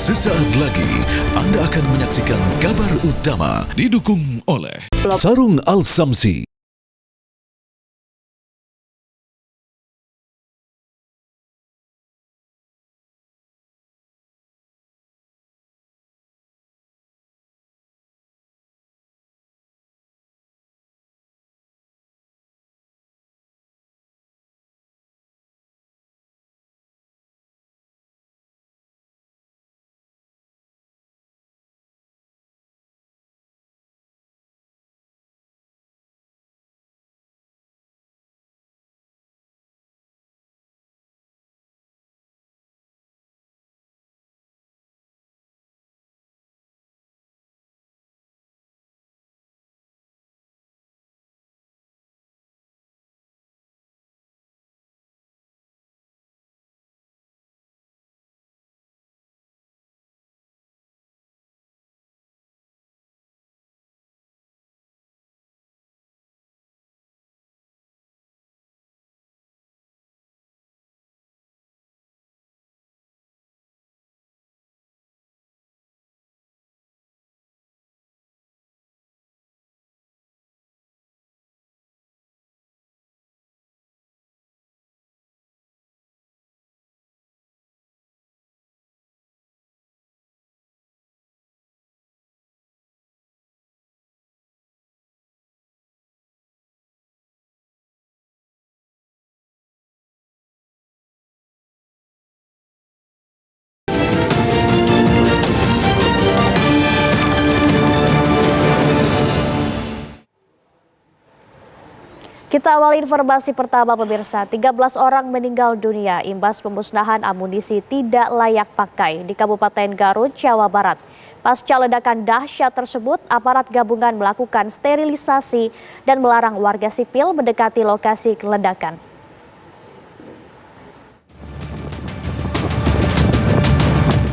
Sesaat lagi Anda akan menyaksikan kabar utama didukung oleh Sarung Al-Samsi. Kita awal informasi pertama pemirsa, 13 orang meninggal dunia imbas pemusnahan amunisi tidak layak pakai di Kabupaten Garut, Jawa Barat. Pasca ledakan dahsyat tersebut, aparat gabungan melakukan sterilisasi dan melarang warga sipil mendekati lokasi ledakan.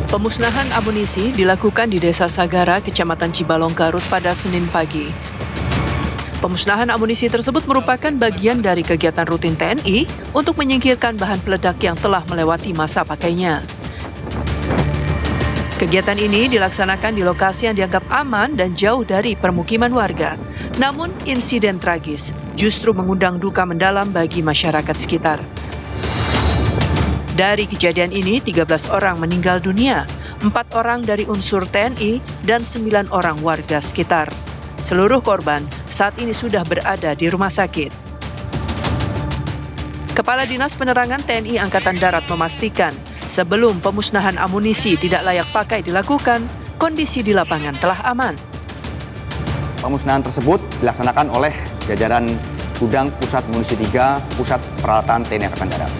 Pemusnahan amunisi dilakukan di Desa Sagara, Kecamatan Cibalong, Garut pada Senin pagi. Pemusnahan amunisi tersebut merupakan bagian dari kegiatan rutin TNI untuk menyingkirkan bahan peledak yang telah melewati masa pakainya. Kegiatan ini dilaksanakan di lokasi yang dianggap aman dan jauh dari permukiman warga. Namun, insiden tragis justru mengundang duka mendalam bagi masyarakat sekitar. Dari kejadian ini, 13 orang meninggal dunia, 4 orang dari unsur TNI, dan 9 orang warga sekitar. Seluruh korban saat ini sudah berada di rumah sakit. Kepala Dinas Penerangan TNI Angkatan Darat memastikan, sebelum pemusnahan amunisi tidak layak pakai dilakukan, kondisi di lapangan telah aman. Pemusnahan tersebut dilaksanakan oleh jajaran Gudang Pusat Munisi 3, Pusat Peralatan TNI Angkatan Darat.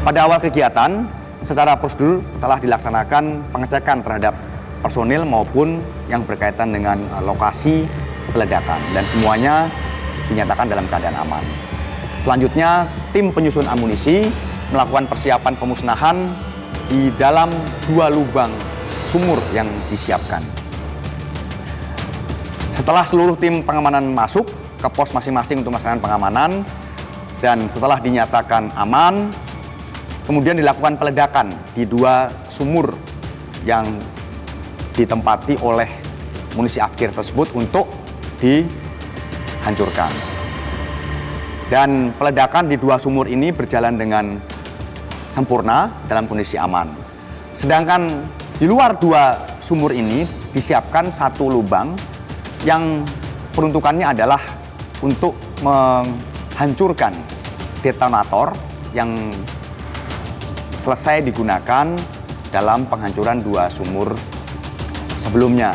Pada awal kegiatan, secara prosedur telah dilaksanakan pengecekan terhadap personil maupun yang berkaitan dengan lokasi peledakan dan semuanya dinyatakan dalam keadaan aman. Selanjutnya, tim penyusun amunisi melakukan persiapan pemusnahan di dalam 2 lubang sumur yang disiapkan. Setelah seluruh tim pengamanan masuk ke pos masing-masing untuk melaksanakan pengamanan dan setelah dinyatakan aman, kemudian dilakukan peledakan di 2 sumur yang ditempati oleh munisi akhir tersebut untuk dihancurkan. Dan peledakan di 2 sumur ini berjalan dengan sempurna dalam kondisi aman. Sedangkan di luar 2 sumur ini disiapkan 1 lubang yang peruntukannya adalah untuk menghancurkan detonator yang selesai digunakan dalam penghancuran 2 sumur sebelumnya,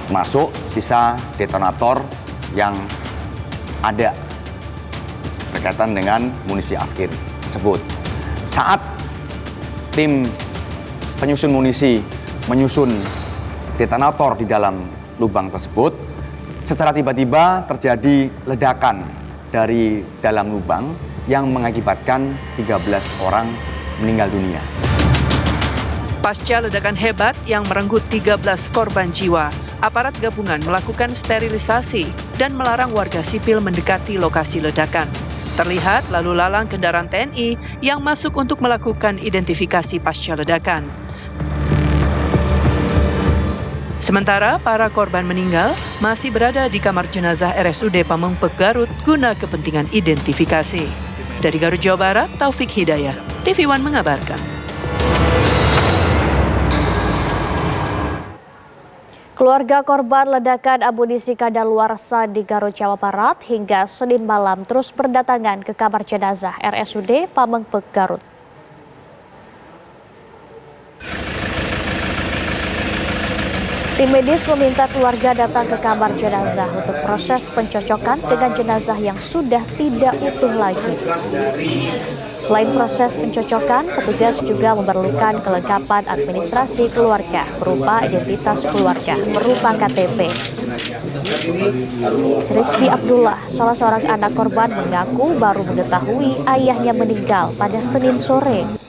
masuk sisa detonator yang ada berkaitan dengan munisi akhir tersebut. Saat tim penyusun munisi menyusun detonator di dalam lubang tersebut, secara tiba-tiba terjadi ledakan dari dalam lubang yang mengakibatkan 13 orang meninggal dunia. Pasca ledakan hebat yang merenggut 13 korban jiwa, aparat gabungan melakukan sterilisasi dan melarang warga sipil mendekati lokasi ledakan. Terlihat lalu lalang kendaraan TNI yang masuk untuk melakukan identifikasi pasca ledakan. Sementara para korban meninggal masih berada di kamar jenazah RSUD Pamengpeuk Garut guna kepentingan identifikasi. Dari Garut, Jawa Barat, Taufik Hidayah, TV One mengabarkan. Keluarga korban ledakan amunisi kadaluarsa di Garut, Jawa Barat hingga Senin malam terus berdatangan ke kamar jenazah RSUD Pamengpeuk Garut. Tim medis meminta keluarga datang ke kamar jenazah untuk proses pencocokan dengan jenazah yang sudah tidak utuh lagi. Selain proses pencocokan, petugas juga memerlukan kelengkapan administrasi keluarga berupa identitas keluarga berupa KTP. Rizky Abdullah, salah seorang anak korban, mengaku baru mengetahui ayahnya meninggal pada Senin sore.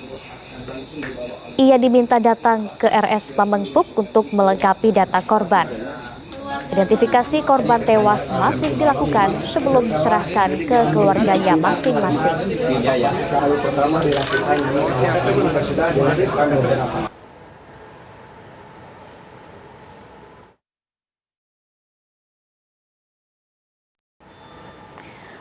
Ia diminta datang ke RS Pamengpeuk untuk melengkapi data korban. Identifikasi korban tewas masih dilakukan sebelum diserahkan ke keluarganya masing-masing.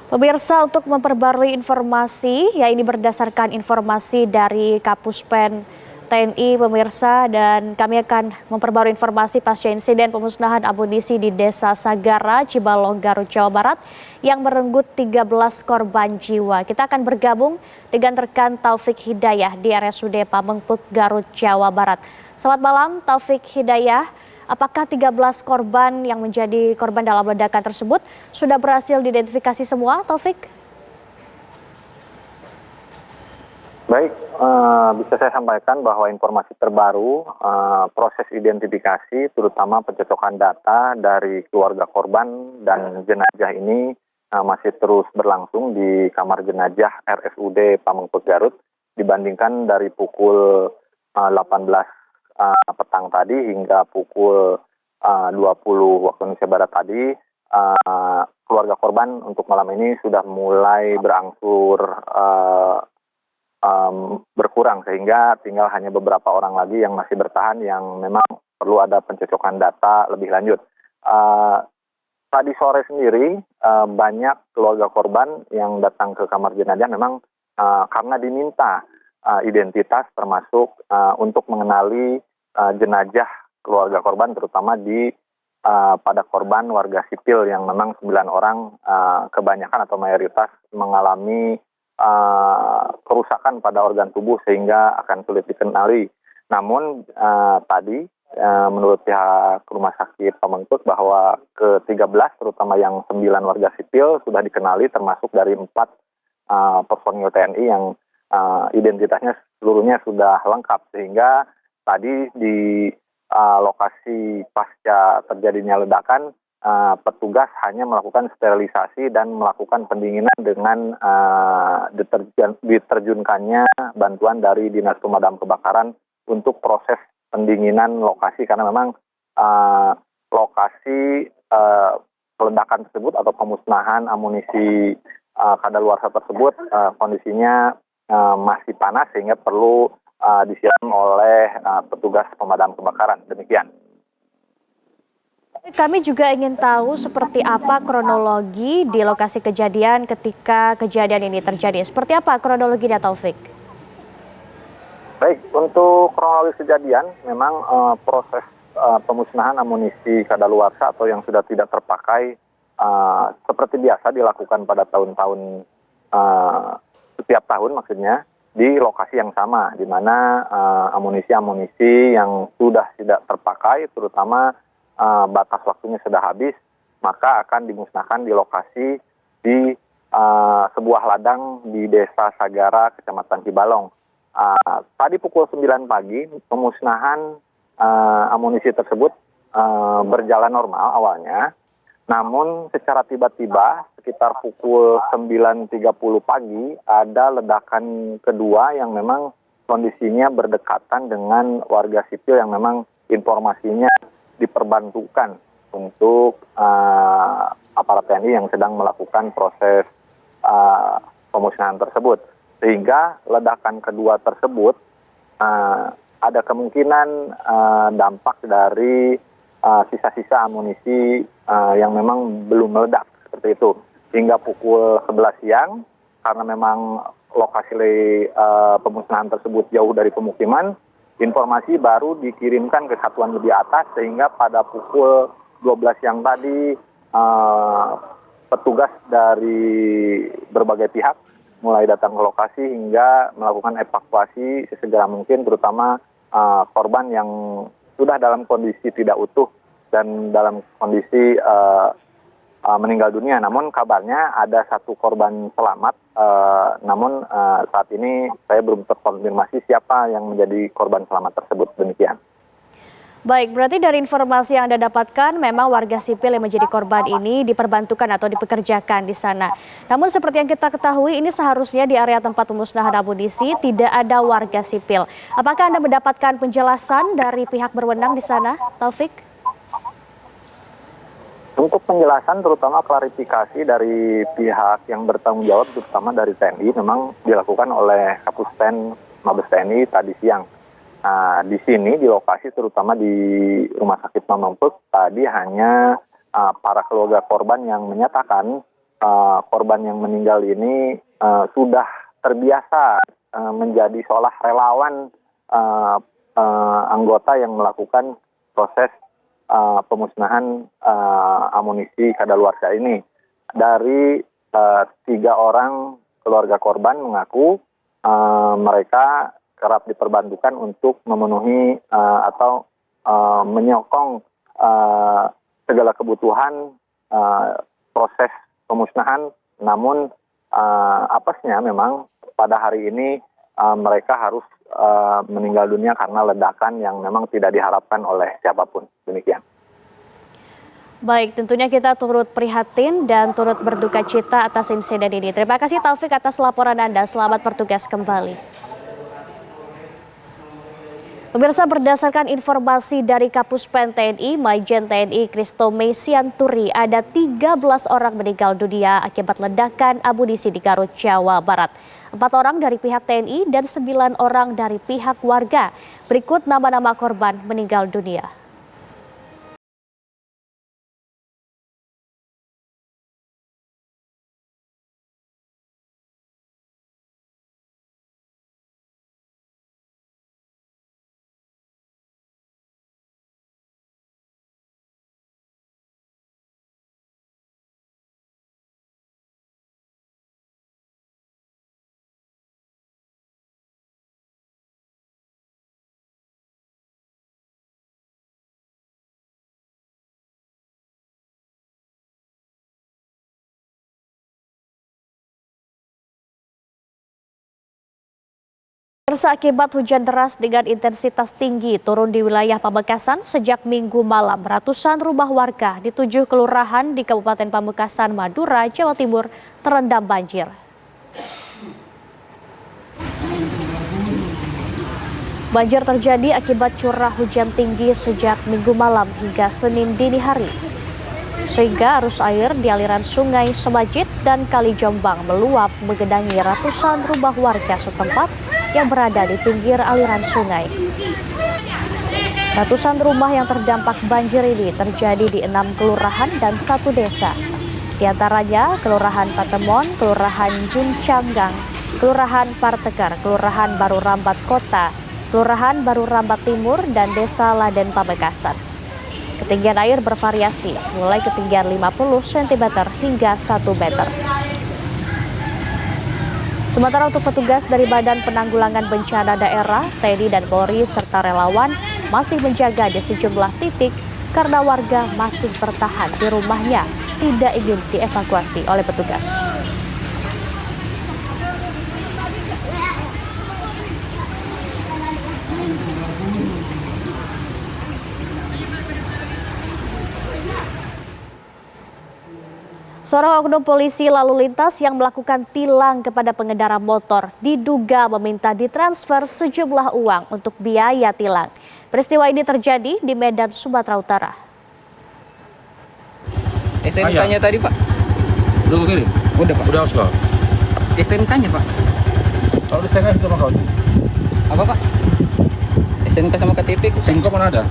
Pemirsa, untuk memperbarui informasi, ya ini berdasarkan informasi dari Kapuspen TNI, pemirsa, dan kami akan memperbarui informasi pasca insiden pemusnahan amunisi di Desa Sagara, Cibalong, Garut, Jawa Barat yang merenggut 13 korban jiwa. Kita akan bergabung dengan rekan Taufik Hidayah di RSUD Pamengpeuk, Garut, Jawa Barat. Selamat malam, Taufik Hidayah. Apakah 13 korban yang menjadi korban dalam ledakan tersebut sudah berhasil diidentifikasi semua, Taufik? Baik, bisa saya sampaikan bahwa informasi terbaru proses identifikasi terutama pencocokan data dari keluarga korban dan jenazah ini masih terus berlangsung di kamar jenazah RSUD Pamengpeuk Garut dibandingkan dari pukul 18 petang tadi hingga pukul 20 waktu Indonesia Barat tadi. Keluarga korban untuk malam ini sudah mulai berangsur berkurang sehingga tinggal hanya beberapa orang lagi yang masih bertahan yang memang perlu ada pencocokan data lebih lanjut. Tadi sore sendiri banyak keluarga korban yang datang ke kamar jenazah memang karena diminta identitas termasuk untuk mengenali jenazah keluarga korban terutama di pada korban warga sipil yang memang 9 orang kebanyakan atau mayoritas mengalami kerusakan pada organ tubuh sehingga akan sulit dikenali. Namun tadi menurut pihak Rumah Sakit Pamengpeuk bahwa ke-13 terutama yang 9 warga sipil sudah dikenali termasuk dari 4 personil TNI yang identitasnya seluruhnya sudah lengkap sehingga tadi di lokasi pasca terjadinya ledakan petugas hanya melakukan sterilisasi dan melakukan pendinginan dengan diterjunkannya bantuan dari Dinas Pemadam Kebakaran untuk proses pendinginan lokasi karena memang lokasi ledakan tersebut atau pemusnahan amunisi kadaluarsa tersebut kondisinya masih panas sehingga perlu disiram oleh petugas pemadam kebakaran. Demikian. Kami juga ingin tahu seperti apa kronologi di lokasi kejadian ketika kejadian ini terjadi. Seperti apa kronologinya, Taufik? Baik, untuk kronologi kejadian memang proses pemusnahan amunisi kadaluarsa atau yang sudah tidak terpakai seperti biasa dilakukan pada tahun-tahun setiap tahun maksudnya di lokasi yang sama di mana amunisi-amunisi yang sudah tidak terpakai terutama batas waktunya sudah habis, maka akan dimusnahkan di lokasi di sebuah ladang di Desa Sagara, Kecamatan Cibalong. Tadi pukul 9 pagi, pemusnahan amunisi tersebut berjalan normal awalnya, namun secara tiba-tiba sekitar pukul 9.30 pagi ada ledakan kedua yang memang kondisinya berdekatan dengan warga sipil yang memang informasinya diperbantukan untuk aparat TNI yang sedang melakukan proses pemusnahan tersebut. Sehingga ledakan kedua tersebut ada kemungkinan dampak dari sisa-sisa amunisi yang memang belum meledak seperti itu. Hingga pukul 11 siang, karena memang lokasi pemusnahan tersebut jauh dari pemukiman, informasi baru dikirimkan ke satuan lebih atas, sehingga pada pukul 12 siang tadi petugas dari berbagai pihak mulai datang ke lokasi hingga melakukan evakuasi sesegera mungkin, terutama korban yang sudah dalam kondisi tidak utuh dan dalam kondisi meninggal dunia. Namun kabarnya ada satu korban selamat, namun saat ini saya belum terkonfirmasi siapa yang menjadi korban selamat tersebut. Demikian. Baik, berarti dari informasi yang Anda dapatkan, memang warga sipil yang menjadi korban ini diperbantukan atau dipekerjakan di sana. Namun seperti yang kita ketahui, ini seharusnya di area tempat pemusnahan amunisi tidak ada warga sipil. Apakah Anda mendapatkan penjelasan dari pihak berwenang di sana, Taufik? Untuk penjelasan, terutama klarifikasi dari pihak yang bertanggung jawab, terutama dari TNI, memang dilakukan oleh Kapuspen Mabes TNI tadi siang. Nah, di sini di lokasi, terutama di Rumah Sakit Mamempek, tadi hanya para keluarga korban yang menyatakan korban yang meninggal ini sudah terbiasa menjadi seolah relawan anggota yang melakukan proses pemusnahan amunisi kadaluarsa ini. Dari 3 orang keluarga korban mengaku mereka kerap diperbantukan untuk memenuhi atau menyokong segala kebutuhan proses pemusnahan. Namun apesnya memang pada hari ini mereka harus meninggal dunia karena ledakan yang memang tidak diharapkan oleh siapapun. Demikian. Baik, tentunya kita turut prihatin dan turut berduka cita atas insiden ini. Terima kasih Taufik atas laporan Anda. Selamat bertugas kembali. Pemirsa, berdasarkan informasi dari Kapuspen TNI, Majen TNI Kristome Sianturi, ada 13 orang meninggal dunia akibat ledakan amunisi di Garut, Jawa Barat. 4 orang dari pihak TNI dan 9 orang dari pihak warga. Berikut nama-nama korban meninggal dunia. Akibat hujan deras dengan intensitas tinggi turun di wilayah Pamekasan sejak Minggu malam, ratusan rumah warga di 7 kelurahan di Kabupaten Pamekasan, Madura, Jawa Timur terendam banjir. Banjir terjadi akibat curah hujan tinggi sejak Minggu malam hingga Senin dini hari, sehingga arus air di aliran sungai Semajit dan Kali Jombang meluap menggenangi ratusan rumah warga setempat yang berada di pinggir aliran sungai. Ratusan rumah yang terdampak banjir ini terjadi di 6 kelurahan dan 1 desa. Di antaranya Kelurahan Patemon, Kelurahan Juncanggang, Kelurahan Parteker, Kelurahan Baru Rambat Kota, Kelurahan Baru Rambat Timur, dan Desa Laden Pamekasan. Ketinggian air bervariasi, mulai ketinggian 50 cm hingga 1 meter. Sementara untuk petugas dari Badan Penanggulangan Bencana Daerah, TNI dan Polri serta relawan masih menjaga di sejumlah titik karena warga masih bertahan di rumahnya, tidak ingin dievakuasi oleh petugas. Seorang oknum polisi lalu lintas yang melakukan tilang kepada pengendara motor diduga meminta ditransfer sejumlah uang untuk biaya tilang. Peristiwa ini terjadi di Medan, Sumatera Utara. STNK-nya tadi, Pak. Udah kirim? Udah, Pak. Udah Oscar. STNK-nya, Pak. Kalau di STNK itu sama kau? Apa, Pak? STNK sama KTP. SINKO mana ada?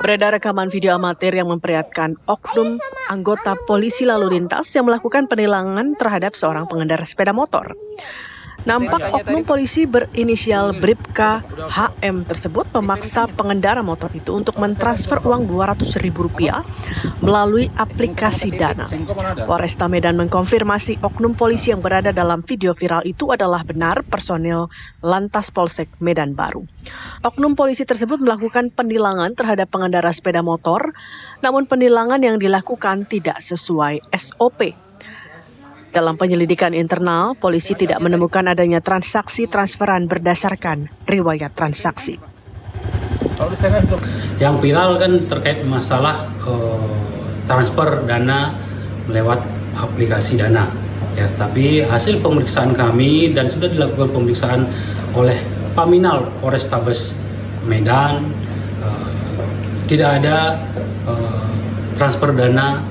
Beredar rekaman video amatir yang memperlihatkan oknum anggota polisi lalu lintas yang melakukan penilangan terhadap seorang pengendara sepeda motor. Nampak oknum polisi berinisial Bribka HM tersebut memaksa pengendara motor itu untuk mentransfer uang Rp200.000 melalui aplikasi Dana. Polresta Medan mengkonfirmasi oknum polisi yang berada dalam video viral itu adalah benar personil Lantas Polsek Medan Baru. Oknum polisi tersebut melakukan penilangan terhadap pengendara sepeda motor, namun penilangan yang dilakukan tidak sesuai SOP. Dalam penyelidikan internal, polisi tidak menemukan adanya transaksi transferan berdasarkan riwayat transaksi. Yang viral kan terkait masalah transfer dana lewat aplikasi Dana. Ya, tapi hasil pemeriksaan kami dan sudah dilakukan pemeriksaan oleh Paminal Polrestabes Medan, tidak ada transfer dana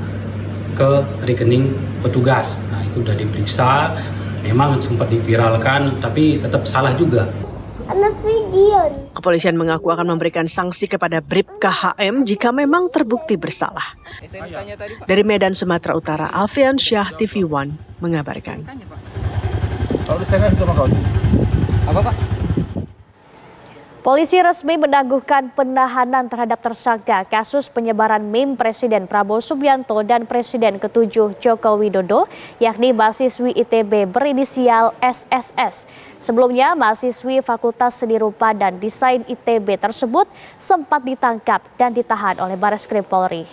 ke rekening petugas. Nah, itu sudah diperiksa, memang sempat diviralkan, tapi tetap salah juga. Kepolisian mengaku akan memberikan sanksi kepada Bribka HM jika memang terbukti bersalah. Dari Medan, Sumatera Utara, Alfian Syah, TV One mengabarkan. Apa Pak? Polisi resmi menangguhkan penahanan terhadap tersangka kasus penyebaran meme Presiden Prabowo Subianto dan Presiden ke-7 Joko Widodo, yakni mahasiswi ITB berinisial SSS. Sebelumnya, mahasiswi Fakultas Seni Rupa dan Desain ITB tersebut sempat ditangkap dan ditahan oleh Bareskrim Polri.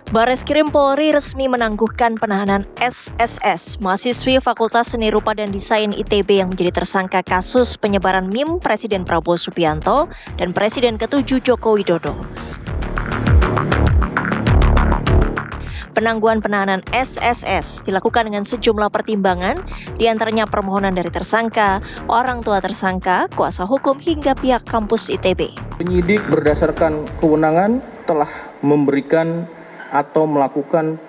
Bareskrim Polri resmi menangguhkan penahanan SSS, mahasiswi Fakultas Seni Rupa dan Desain ITB yang menjadi tersangka kasus penyebaran meme Presiden Prabowo Subianto dan Presiden ke-7 Joko Widodo. Penangguhan penahanan SSS dilakukan dengan sejumlah pertimbangan, diantaranya permohonan dari tersangka, orang tua tersangka, kuasa hukum hingga pihak kampus ITB. Penyidik berdasarkan kewenangan telah memberikan atau melakukan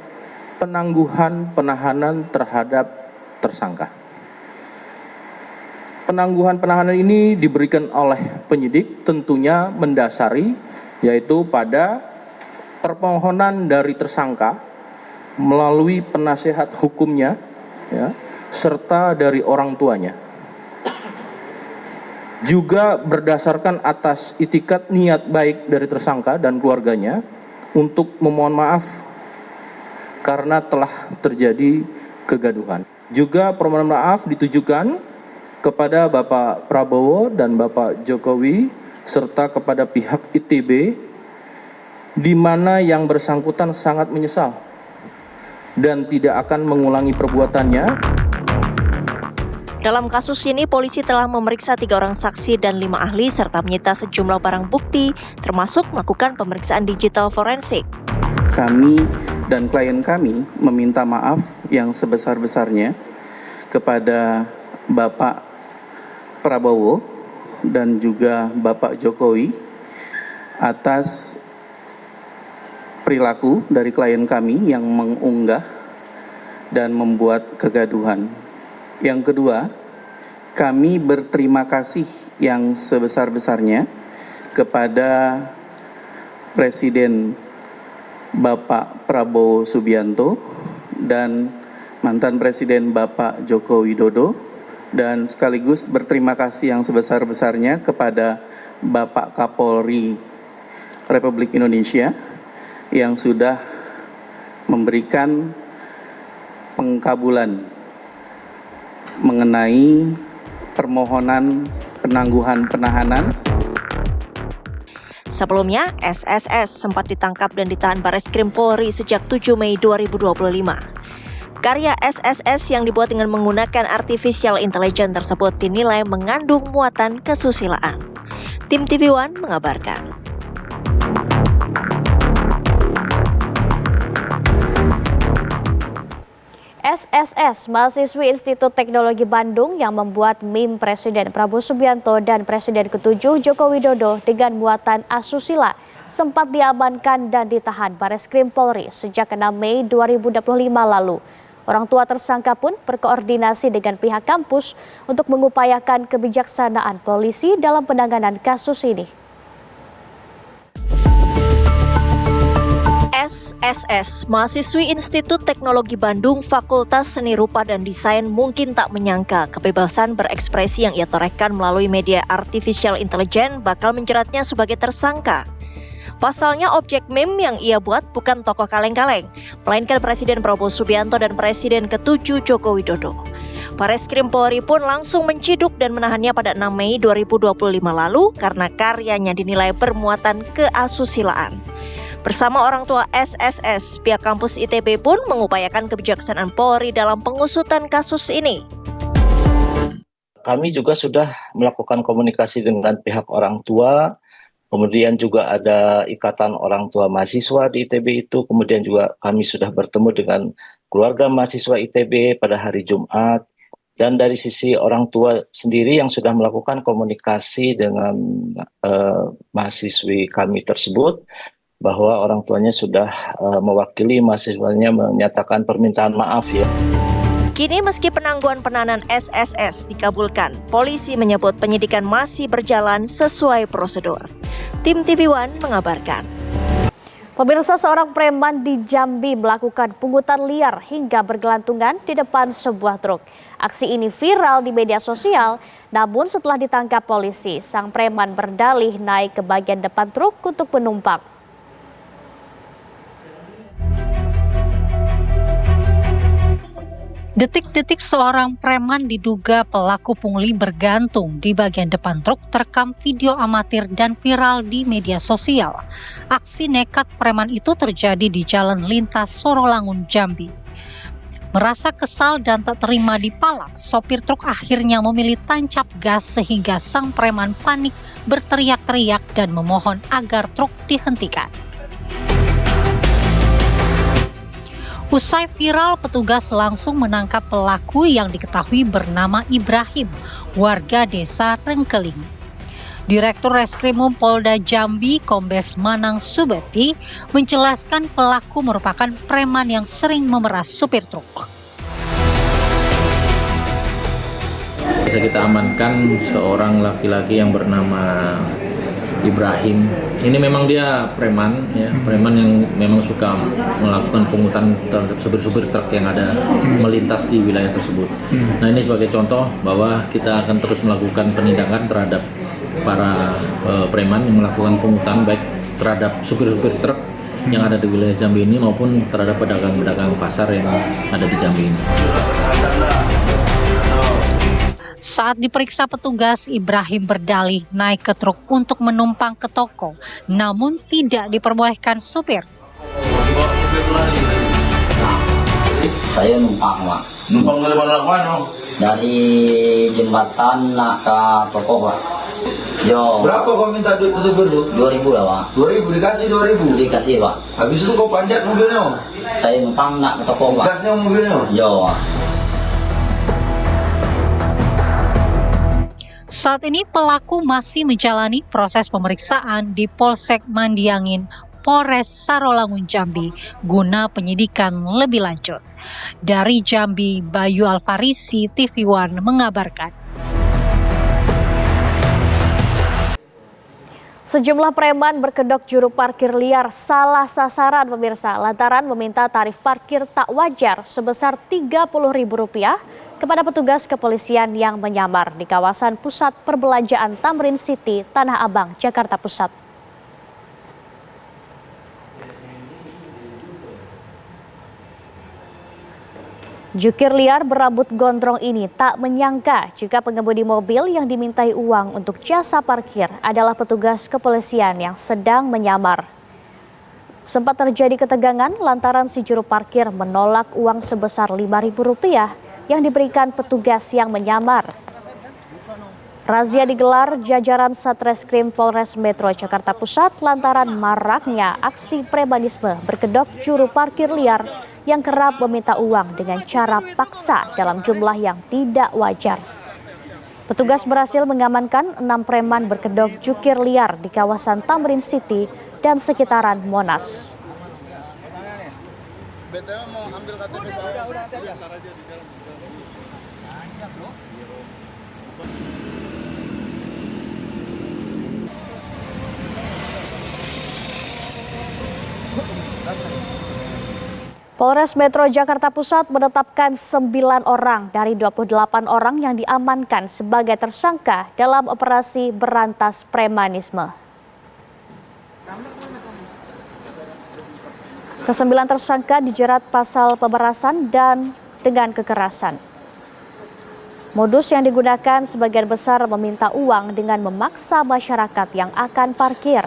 penangguhan penahanan terhadap tersangka. Penangguhan penahanan ini diberikan oleh penyidik tentunya mendasari yaitu pada permohonan dari tersangka melalui penasehat hukumnya ya, serta dari orang tuanya. Juga berdasarkan atas itikat niat baik dari tersangka dan keluarganya untuk memohon maaf karena telah terjadi kegaduhan. Juga permohonan maaf ditujukan kepada Bapak Prabowo dan Bapak Jokowi serta kepada pihak ITB di mana yang bersangkutan sangat menyesal dan tidak akan mengulangi perbuatannya. Dalam kasus ini, polisi telah memeriksa 3 orang saksi dan 5 ahli serta menyita sejumlah barang bukti, termasuk melakukan pemeriksaan digital forensik. Kami dan klien kami meminta maaf yang sebesar-besarnya kepada Bapak Prabowo dan juga Bapak Jokowi atas perilaku dari klien kami yang mengunggah dan membuat kegaduhan. Yang kedua, kami berterima kasih yang sebesar-besarnya kepada Presiden Bapak Prabowo Subianto dan mantan Presiden Bapak Joko Widodo, dan sekaligus berterima kasih yang sebesar-besarnya kepada Bapak Kapolri Republik Indonesia yang sudah memberikan pengkabulan mengenai permohonan penangguhan penahanan. Sebelumnya, SSS sempat ditangkap dan ditahan Bareskrim Polri sejak 7 Mei 2025. Karya SSS yang dibuat dengan menggunakan artificial intelligence tersebut dinilai mengandung muatan kesusilaan. Tim TV One mengabarkan. SSS, mahasiswi Institut Teknologi Bandung yang membuat meme Presiden Prabowo Subianto dan Presiden ke-7 Joko Widodo dengan muatan asusila, sempat diamankan dan ditahan Bareskrim Polri sejak 6 Mei 2025 lalu. Orang tua tersangka pun berkoordinasi dengan pihak kampus untuk mengupayakan kebijaksanaan polisi dalam penanganan kasus ini. SSS, mahasiswi Institut Teknologi Bandung Fakultas Seni Rupa dan Desain mungkin tak menyangka kebebasan berekspresi yang ia torehkan melalui media artificial intelligence bakal menjeratnya sebagai tersangka. Pasalnya objek meme yang ia buat bukan tokoh kaleng-kaleng, melainkan Presiden Prabowo Subianto dan Presiden ke-7 Joko Widodo. Bareskrim Polri pun langsung menciduk dan menahannya pada 6 Mei 2025 lalu karena karyanya dinilai bermuatan keasusilaan. Bersama orang tua SSS, pihak kampus ITB pun mengupayakan kebijaksanaan Polri dalam pengusutan kasus ini. Kami juga sudah melakukan komunikasi dengan pihak orang tua, kemudian juga ada ikatan orang tua mahasiswa di ITB itu, kemudian juga kami sudah bertemu dengan keluarga mahasiswa ITB pada hari Jumat, dan dari sisi orang tua sendiri yang sudah melakukan komunikasi dengan mahasiswi kami tersebut, bahwa orang tuanya sudah mewakili mahasiswanya menyatakan permintaan maaf ya. Kini meski penangguhan penahanan SSS dikabulkan, polisi menyebut penyidikan masih berjalan sesuai prosedur. Tim TV One mengabarkan. Pemirsa, seorang preman di Jambi melakukan pungutan liar hingga bergelantungan di depan sebuah truk. Aksi ini viral di media sosial, namun setelah ditangkap polisi, sang preman berdalih naik ke bagian depan truk untuk penumpang. Detik-detik seorang preman diduga pelaku pungli bergantung di bagian depan truk terekam video amatir dan viral di media sosial. Aksi nekat preman itu terjadi di Jalan Lintas Sorolangun, Jambi. Merasa kesal dan tak terima dipalak, sopir truk akhirnya memilih tancap gas sehingga sang preman panik berteriak-teriak dan memohon agar truk dihentikan. Usai viral, petugas langsung menangkap pelaku yang diketahui bernama Ibrahim, warga desa Rengkeling. Direktur Reskrimum Polda Jambi, Kombes Manang Subeti, menjelaskan pelaku merupakan preman yang sering memeras supir truk. Bisa kita amankan seorang laki-laki yang bernama Ibrahim. Ini memang dia preman, ya, preman yang memang suka melakukan pungutan terhadap supir-supir truk yang ada melintas di wilayah tersebut. Nah, ini sebagai contoh bahwa kita akan terus melakukan penindakan terhadap para preman yang melakukan pungutan baik terhadap supir-supir truk yang ada di wilayah Jambi ini maupun terhadap pedagang-pedagang pasar yang ada di Jambi ini. Saat diperiksa petugas, Ibrahim berdalih naik ke truk untuk menumpang ke toko, namun tidak diperbolehkan supir. Saya numpang, Pak. Numpang dari mana? Dari jembatan nak ke toko, Pak. Yo. Berapa kau minta duit ke supir lu? 2.000 ya, Pak. 2.000 dikasih 2.000. Dikasih, Pak. Habis itu kau panjat mobilnya? Saya numpang nak ke toko, Pak. Dikasih mobilnya? Yo, Pak. Saat ini pelaku masih menjalani proses pemeriksaan di Polsek Mandiangin, Polres Sorolangun, Jambi, guna penyidikan lebih lanjut. Dari Jambi, Bayu Alfarisi, TV One mengabarkan. Sejumlah preman berkedok juru parkir liar salah sasaran, pemirsa, lantaran meminta tarif parkir tak wajar sebesar Rp30.000 kepada petugas kepolisian yang menyamar di kawasan pusat perbelanjaan Tamrin City, Tanah Abang, Jakarta Pusat. Jukir liar berambut gondrong ini tak menyangka jika pengemudi mobil yang dimintai uang untuk jasa parkir adalah petugas kepolisian yang sedang menyamar. Sempat terjadi ketegangan lantaran si juru parkir menolak uang sebesar Rp5.000 yang diberikan petugas yang menyamar. Razia digelar jajaran Satreskrim Polres Metro Jakarta Pusat lantaran maraknya aksi premanisme berkedok juru parkir liar yang kerap meminta uang dengan cara paksa dalam jumlah yang tidak wajar. Petugas berhasil mengamankan 6 preman berkedok jukir liar di kawasan Tamrin City dan sekitaran Monas. BTW mau ambil KTP saya. Udah aja di dalam. Bro. Polres Metro Jakarta Pusat menetapkan 9 orang dari 28 orang yang diamankan sebagai tersangka dalam operasi berantas premanisme. Kesembilan tersangka dijerat pasal pemerasan dan dengan kekerasan. Modus yang digunakan sebagian besar meminta uang dengan memaksa masyarakat yang akan parkir.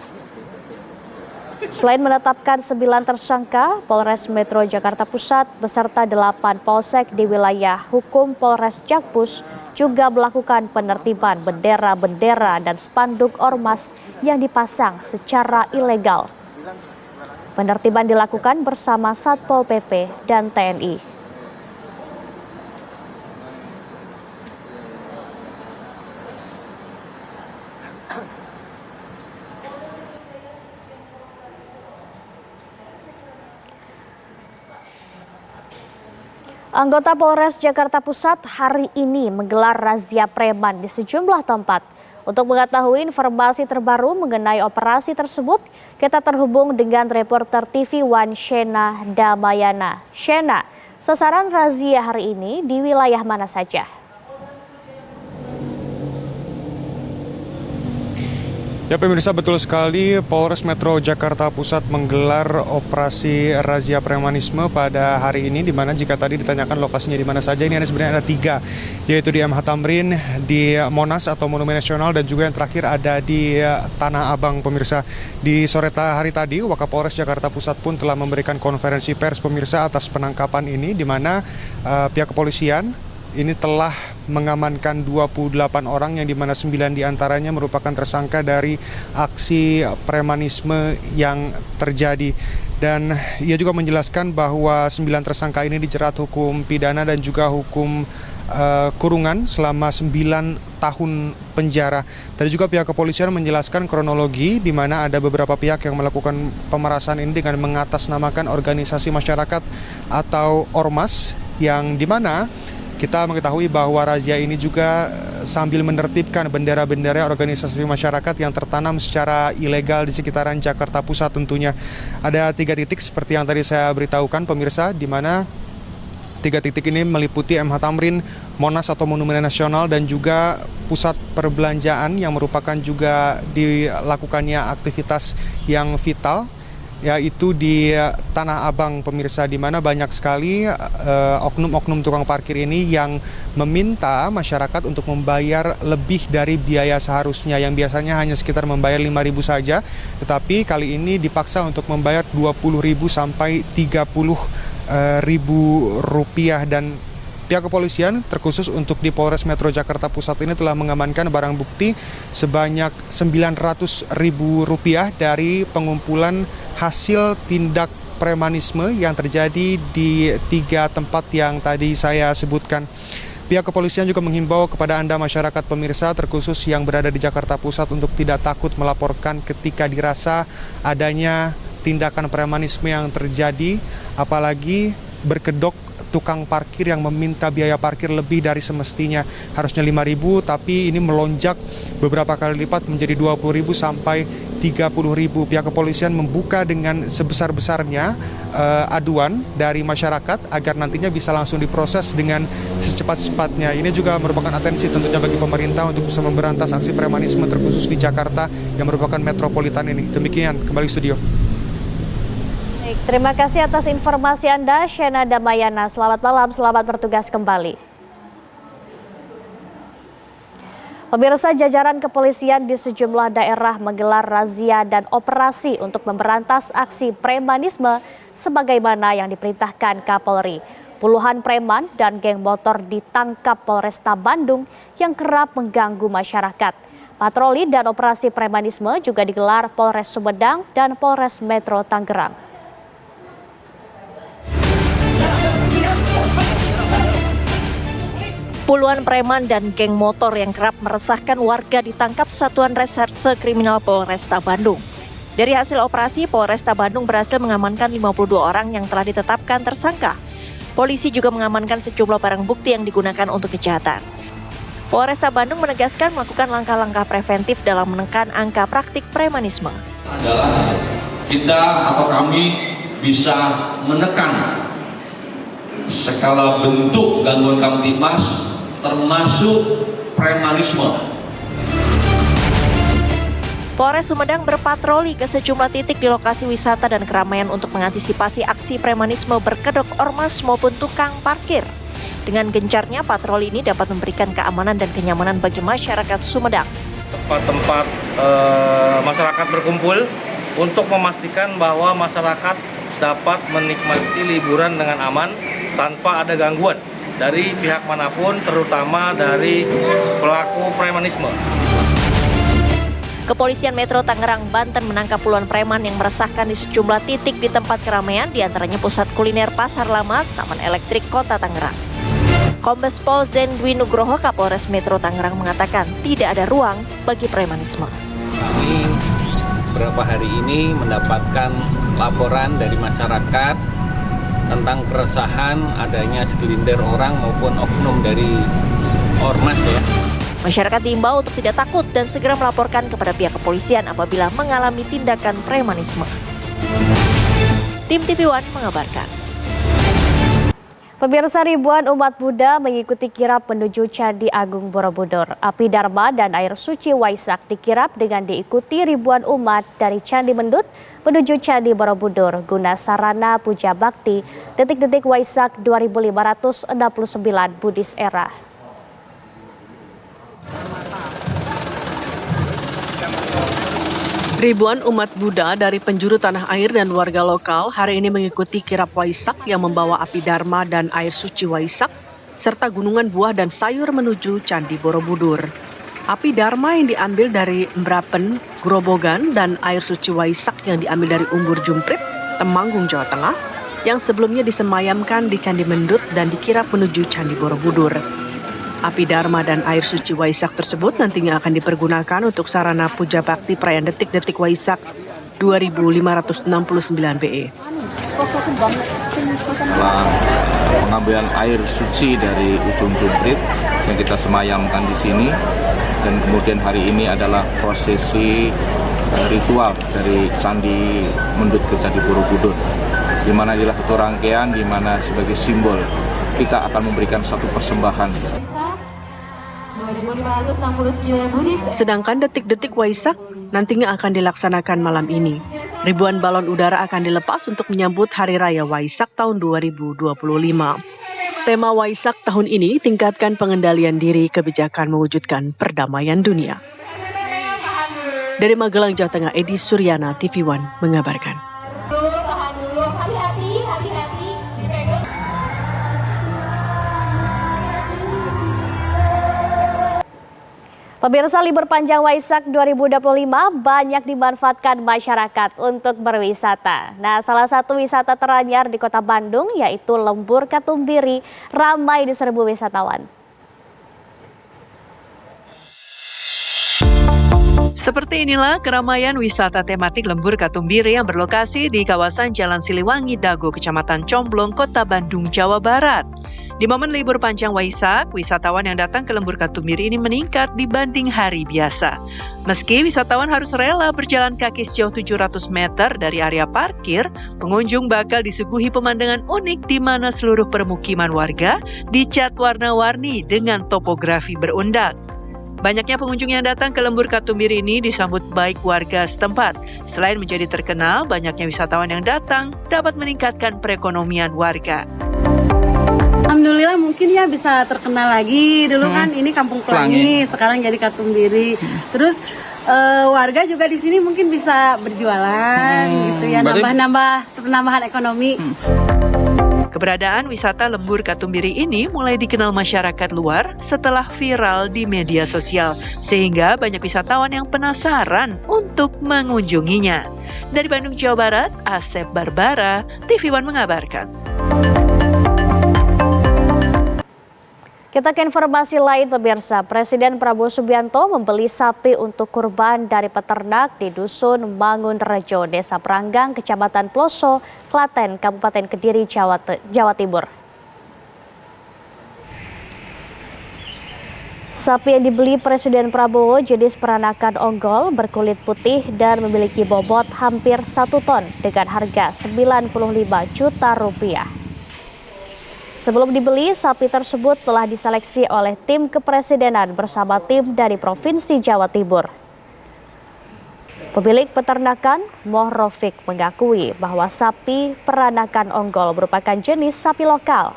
Selain menetapkan 9 tersangka, Polres Metro Jakarta Pusat beserta 8 polsek di wilayah hukum Polres Jakpus juga melakukan penertiban bendera-bendera dan spanduk ormas yang dipasang secara ilegal. Penertiban dilakukan bersama Satpol PP dan TNI. Anggota Polres Jakarta Pusat hari ini menggelar razia preman di sejumlah tempat. Untuk mengetahui informasi terbaru mengenai operasi tersebut, kita terhubung dengan reporter TV One Shena Damayana. Shena, sasaran razia hari ini di wilayah mana saja? Ya pemirsa, betul sekali Polres Metro Jakarta Pusat menggelar operasi razia premanisme pada hari ini, di mana jika tadi ditanyakan lokasinya di mana saja, ini sebenarnya ada 3, yaitu di MH Tamrin, di Monas atau Monumen Nasional, dan juga yang terakhir ada di Tanah Abang pemirsa. Di sore hari tadi, Wakapolres Jakarta Pusat pun telah memberikan konferensi pers pemirsa atas penangkapan ini, di mana pihak kepolisian ini telah mengamankan 28 orang yang dimana 9 diantaranya merupakan tersangka dari aksi premanisme yang terjadi. Dan ia juga menjelaskan bahwa 9 tersangka ini dijerat hukum pidana dan juga hukum kurungan selama 9 tahun penjara. Tadi juga pihak kepolisian menjelaskan kronologi di mana ada beberapa pihak yang melakukan pemerasan ini dengan mengatasnamakan organisasi masyarakat atau ormas, yang dimana kita mengetahui bahwa razia ini juga sambil menertibkan bendera-bendera organisasi masyarakat yang tertanam secara ilegal di sekitaran Jakarta Pusat tentunya. Ada 3 titik seperti yang tadi saya beritahukan pemirsa, di mana 3 titik ini meliputi MH Tamrin, Monas atau Monumen Nasional, dan juga pusat perbelanjaan yang merupakan juga dilakukannya aktivitas yang vital, yaitu di Tanah Abang pemirsa, di mana banyak sekali oknum-oknum tukang parkir ini yang meminta masyarakat untuk membayar lebih dari biaya seharusnya, yang biasanya hanya sekitar membayar 5.000 saja, tetapi kali ini dipaksa untuk membayar 20.000 sampai 30.000 rupiah. Dan pihak kepolisian terkhusus untuk di Polres Metro Jakarta Pusat ini telah mengamankan barang bukti sebanyak 900.000 rupiah dari pengumpulan hasil tindak premanisme yang terjadi di 3 tempat yang tadi saya sebutkan. Pihak kepolisian juga menghimbau kepada Anda masyarakat pemirsa terkhusus yang berada di Jakarta Pusat untuk tidak takut melaporkan ketika dirasa adanya tindakan premanisme yang terjadi, apalagi berkedok tukang parkir yang meminta biaya parkir lebih dari semestinya. Harusnya 5.000, tapi ini melonjak beberapa kali lipat menjadi 20.000 sampai 30.000. Pihak kepolisian membuka dengan sebesar-besarnya aduan dari masyarakat agar nantinya bisa langsung diproses dengan secepat-cepatnya. Ini juga merupakan atensi tentunya bagi pemerintah untuk bisa memberantas aksi premanisme terkhusus di Jakarta yang merupakan metropolitan ini. Demikian, kembali studio. Terima kasih atas informasi Anda, Shena Damayana. Selamat malam, selamat bertugas kembali. Pemirsa, jajaran kepolisian di sejumlah daerah menggelar razia dan operasi untuk memberantas aksi premanisme sebagaimana yang diperintahkan Kapolri. Puluhan preman dan geng motor ditangkap Polresta Bandung yang kerap mengganggu masyarakat. Patroli dan operasi premanisme juga digelar Polres Sumedang dan Polres Metro Tangerang. Puluhan preman dan geng motor yang kerap meresahkan warga ditangkap Satuan Reserse Kriminal Polresta Bandung. Dari hasil operasi, Polresta Bandung berhasil mengamankan 52 orang yang telah ditetapkan tersangka. Polisi juga mengamankan sejumlah barang bukti yang digunakan untuk kejahatan. Polresta Bandung menegaskan melakukan langkah-langkah preventif dalam menekan angka praktik premanisme. Adalah kita atau kami bisa menekan skala bentuk gangguan Kamtibmas termasuk premanisme. Polres Sumedang berpatroli ke sejumlah titik di lokasi wisata dan keramaian untuk mengantisipasi aksi premanisme berkedok ormas maupun tukang parkir. Dengan gencarnya patroli ini dapat memberikan keamanan dan kenyamanan bagi masyarakat Sumedang. Tempat-tempat masyarakat berkumpul untuk memastikan bahwa masyarakat dapat menikmati liburan dengan aman tanpa ada gangguan dari pihak manapun, terutama dari pelaku premanisme. Kepolisian Metro Tangerang, Banten menangkap puluhan preman yang meresahkan di sejumlah titik di tempat keramaian, diantaranya pusat kuliner Pasar Lama, Taman Elektrik Kota Tangerang. Kombes Pol Zen Dwi Nugroho, Kapolres Metro Tangerang mengatakan tidak ada ruang bagi premanisme. Kami beberapa hari ini mendapatkan laporan dari masyarakat tentang keresahan adanya segelintir orang maupun oknum dari ormas ya. Masyarakat diimbau untuk tidak takut dan segera melaporkan kepada pihak kepolisian apabila mengalami tindakan premanisme. Tim TV One mengabarkan. Pemirsa, ribuan umat Buddha mengikuti kirap menuju Candi Agung Borobudur. Api Dharma dan air suci Waisak dikirap dengan diikuti ribuan umat dari Candi Mendut menuju Candi Borobudur guna sarana puja bakti detik-detik Waisak 2569 Buddhis era. Ribuan umat Buddha dari penjuru tanah air dan warga lokal hari ini mengikuti kirap Waisak yang membawa api Dharma dan air suci Waisak serta gunungan buah dan sayur menuju Candi Borobudur. Api Dharma yang diambil dari Merapen, Grobogan, dan air suci Waisak yang diambil dari Umbur Jumprit, Temanggung, Jawa Tengah, yang sebelumnya disemayamkan di Candi Mendut dan dikirap menuju Candi Borobudur. Api Dharma dan air suci Waisak tersebut nantinya akan dipergunakan untuk sarana puja bakti perayaan detik-detik Waisak 2569 BE. Setelah pengambilan air suci dari ujung Jumprit yang kita semayamkan di sini, dan kemudian hari ini adalah prosesi ritual dari Candi Mendut ke Candi Borobudur, di mana adalah satu rangkaian di mana sebagai simbol kita akan memberikan satu persembahan. Sedangkan detik-detik Waisak nantinya akan dilaksanakan malam ini. Ribuan balon udara akan dilepas untuk menyambut Hari Raya Waisak tahun 2025. Tema Waisak tahun ini tingkatkan pengendalian diri, kebijakan mewujudkan perdamaian dunia. Dari Magelang, Jawa Tengah, Edi Suryana, TV One mengabarkan. Pemirsa, libur panjang Waisak 2025 banyak dimanfaatkan masyarakat untuk berwisata. Nah, salah satu wisata teranyar di Kota Bandung yaitu Lembur Katumbiri ramai diserbu wisatawan. Seperti inilah keramaian wisata tematik Lembur Katumbiri yang berlokasi di kawasan Jalan Siliwangi, Dago, Kecamatan Comblong, Kota Bandung, Jawa Barat. Di momen libur panjang Waisak, wisatawan yang datang ke Lembur Katumbiri ini meningkat dibanding hari biasa. Meski wisatawan harus rela berjalan kaki sejauh 700 meter dari area parkir, pengunjung bakal disuguhi pemandangan unik di mana seluruh permukiman warga dicat warna-warni dengan topografi berundak. Banyaknya pengunjung yang datang ke Lembur Katumbiri ini disambut baik warga setempat. Selain menjadi terkenal, banyaknya wisatawan yang datang dapat meningkatkan perekonomian warga. Alhamdulillah mungkin ya bisa terkenal lagi. Dulu kan ini Kampung Pelangi, sekarang jadi Katumbiri. Terus warga juga di sini mungkin bisa berjualan gitu ya, nambah penambahan ekonomi. Keberadaan wisata Lembur Katumbiri ini mulai dikenal masyarakat luar setelah viral di media sosial, sehingga banyak wisatawan yang penasaran untuk mengunjunginya. Dari Bandung, Jawa Barat, Asep Barbara, TV One mengabarkan. Kita ke informasi lain pemirsa, Presiden Prabowo Subianto membeli sapi untuk kurban dari peternak di Dusun Mangunrejo, Desa Pranggang, Kecamatan Ploso, Klaten, Kabupaten Kediri, Jawa Timur. Sapi yang dibeli Presiden Prabowo jenis peranakan Ongol berkulit putih dan memiliki bobot hampir 1 ton dengan harga Rp95 juta. Sebelum dibeli, sapi tersebut telah diseleksi oleh tim kepresidenan bersama tim dari Provinsi Jawa Timur. Pemilik peternakan, Moh Rofik, mengakui bahwa sapi peranakan Ongol merupakan jenis sapi lokal.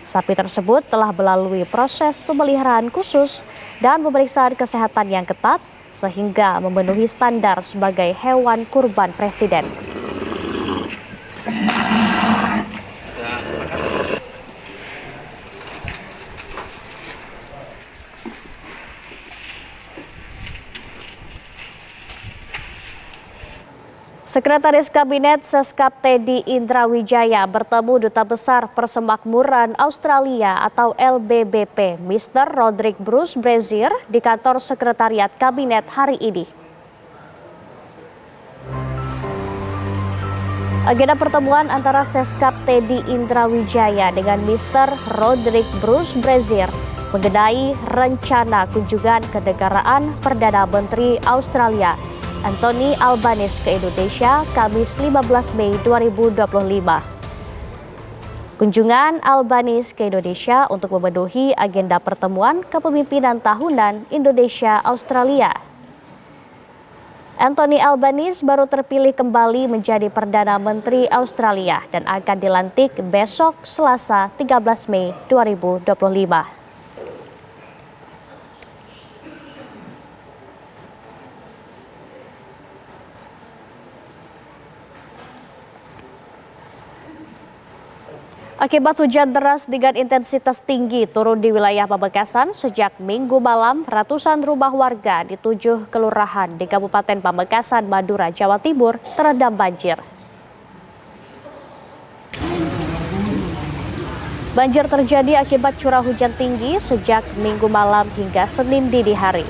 Sapi tersebut telah melalui proses pemeliharaan khusus dan pemeriksaan kesehatan yang ketat sehingga memenuhi standar sebagai hewan kurban Presiden. Sekretaris Kabinet Seskap Teddy Indrawijaya bertemu Duta Besar Persemakmuran Australia atau LBBP, Mr. Roderick Bruce Brazier di kantor Sekretariat Kabinet hari ini. Agenda pertemuan antara Seskap Teddy Indrawijaya dengan Mr. Roderick Bruce Brazier mengenai rencana kunjungan kenegaraan Perdana Menteri Australia Anthony Albanese ke Indonesia Kamis 15 Mei 2025. Kunjungan Albanese ke Indonesia untuk memenuhi agenda pertemuan kepemimpinan tahunan Indonesia-Australia. Anthony Albanese baru terpilih kembali menjadi Perdana Menteri Australia dan akan dilantik besok Selasa 13 Mei 2025. Akibat hujan deras dengan intensitas tinggi turun di wilayah Pamekasan sejak Minggu malam, ratusan rumah warga di 7 kelurahan di Kabupaten Pamekasan, Madura, Jawa Timur terendam banjir. Banjir terjadi akibat curah hujan tinggi sejak Minggu malam hingga Senin dini hari,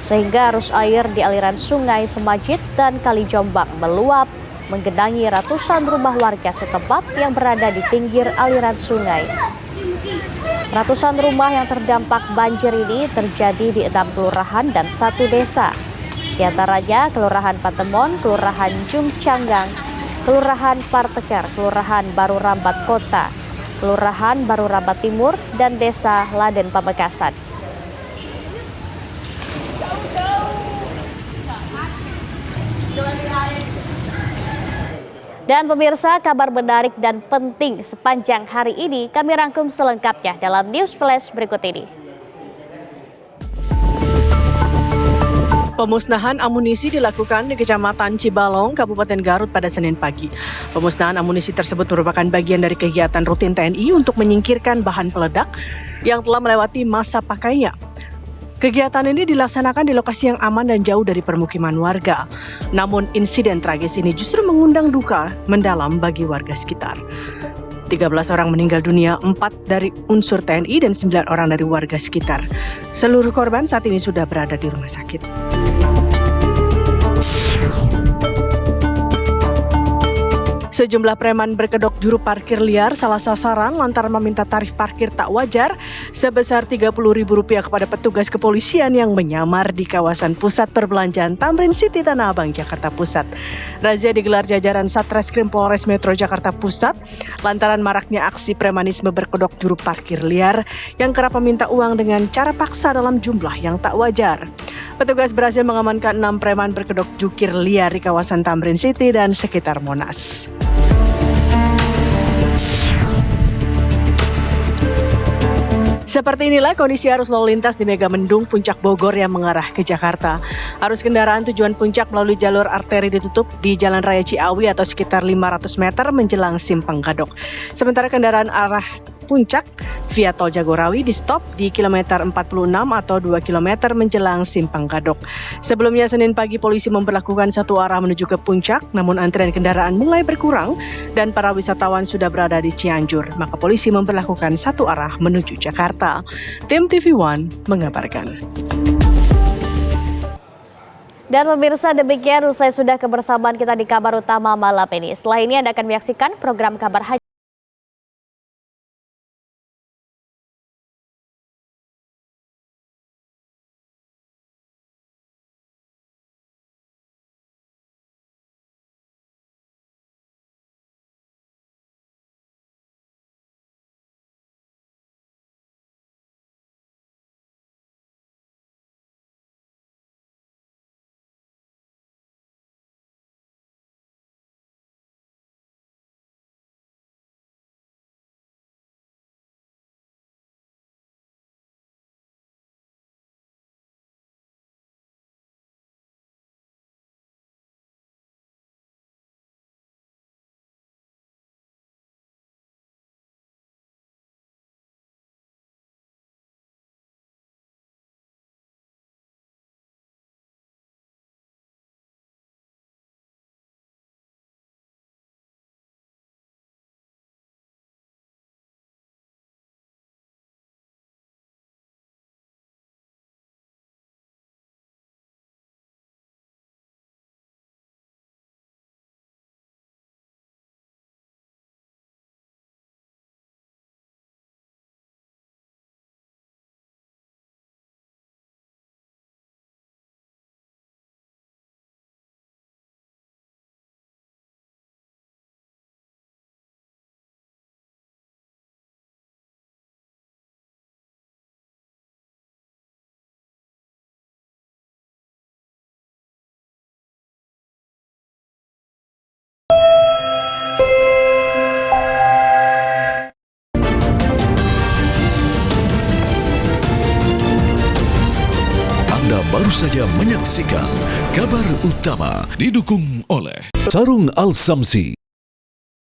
sehingga arus air di aliran Sungai Semajid dan Kali Jombang meluap menggenangi ratusan rumah warga setempat yang berada di pinggir aliran sungai. Ratusan rumah yang terdampak banjir ini terjadi di 6 kelurahan dan 1 desa. Di antaranya Kelurahan Patemon, Kelurahan Jumcanggang, Kelurahan Parteker, Kelurahan Baru Rambat Kota, Kelurahan Baru Rambat Timur, dan Desa Laden Pamekasan. Dan pemirsa, kabar menarik dan penting sepanjang hari ini kami rangkum selengkapnya dalam News Flash berikut ini. Pemusnahan amunisi dilakukan di Kecamatan Cibalong, Kabupaten Garut pada Senin pagi. Pemusnahan amunisi tersebut merupakan bagian dari kegiatan rutin TNI untuk menyingkirkan bahan peledak yang telah melewati masa pakainya. Kegiatan ini dilaksanakan di lokasi yang aman dan jauh dari permukiman warga. Namun insiden tragis ini justru mengundang duka mendalam bagi warga sekitar. 13 orang meninggal dunia, 4 dari unsur TNI dan 9 orang dari warga sekitar. Seluruh korban saat ini sudah berada di rumah sakit. Sejumlah preman berkedok juru parkir liar salah sasaran lantaran meminta tarif parkir tak wajar sebesar Rp30.000 kepada petugas kepolisian yang menyamar di kawasan pusat perbelanjaan Tamrin City Tanah Abang, Jakarta Pusat. Razia digelar jajaran Satreskrim Polres Metro Jakarta Pusat lantaran maraknya aksi premanisme berkedok juru parkir liar yang kerap meminta uang dengan cara paksa dalam jumlah yang tak wajar. Petugas berhasil mengamankan 6 preman berkedok jukir liar di kawasan Tamrin City dan sekitar Monas. Seperti inilah kondisi arus lalu lintas di Megamendung Puncak Bogor yang mengarah ke Jakarta. Arus kendaraan tujuan Puncak melalui jalur arteri ditutup di Jalan Raya Ciawi atau sekitar 500 meter menjelang Simpang Gadok. Sementara kendaraan arah Puncak Via tol Jagorawi di stop di kilometer 46 atau 2 km menjelang Simpang Gadok. Sebelumnya Senin pagi polisi memberlakukan satu arah menuju ke puncak, namun antrian kendaraan mulai berkurang dan para wisatawan sudah berada di Cianjur. Maka polisi memberlakukan satu arah menuju Jakarta. Tim TV One mengabarkan. Dan pemirsa, demikian usai sudah kebersamaan kita di kabar utama malam ini. Setelah ini Anda akan menyaksikan program Kabar Haji. Baru saja menyaksikan Kabar Utama didukung oleh Sarung Al-Samsi,